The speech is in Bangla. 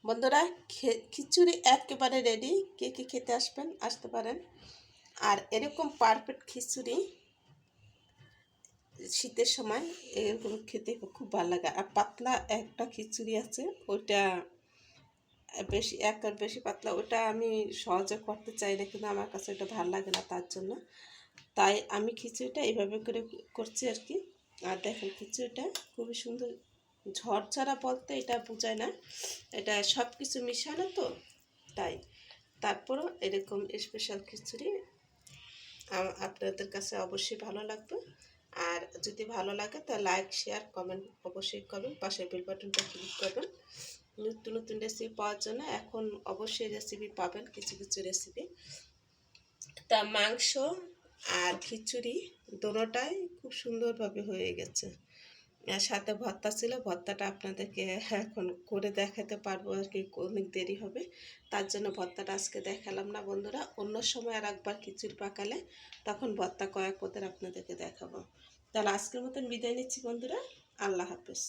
বন্ধুরা, খিচুড়ি একেবারে রেডি। কে কে খেতে আসতে পারেন। আর এরকম পারফেক্ট খিচুড়ি শীতের সময় এরকম খেতে খুব ভালো লাগে। আর পাতলা একটা খিচুড়ি আছে, ওইটা বেশি আর বেশি পাতলা, ওটা আমি সহজে করতে চাই না, কিন্তু আমার কাছে ওটা ভালো লাগে না, তার জন্য তাই আমি খিচুড়িটা এইভাবে করে করছি আর কি। আর দেখেন খিচুড়িটা খুবই সুন্দর ঝরঝরা, বলতে এটা বোঝায় না, এটা সব কিছু মিশানো তো, তাই তারপরও এরকম স্পেশাল খিচুড়ি আপনাদের কাছে অবশ্যই ভালো লাগবে। আর যদি ভালো লাগে তা লাইক শেয়ার কমেন্ট অবশ্যই করবেন, পাশে বেল বাটনটা ক্লিক করবেন নতুন নতুন রেসিপি পাওয়ার জন্য। এখন অবশ্যই রেসিপি পাবেন, কিছু কিছু রেসিপি। তা মাংস আর খিচুড়ি দোনোটাই খুব সুন্দরভাবে হয়ে গেছে। আর সাথে ভর্তা ছিল, ভর্তাটা আপনাদেরকে এখন করে দেখাতে পারবো আর কি, অনেক দেরি হবে, তার জন্য ভর্তাটা আজকে দেখালাম না বন্ধুরা। অন্য সময় আর একবার খিচুড়ি পাকালে তখন ভর্তা কয়েক পদের আপনাদেরকে দেখাবো। তাহলে আজকের মতন বিদায় নিচ্ছি বন্ধুরা, আল্লাহ হাফেজ।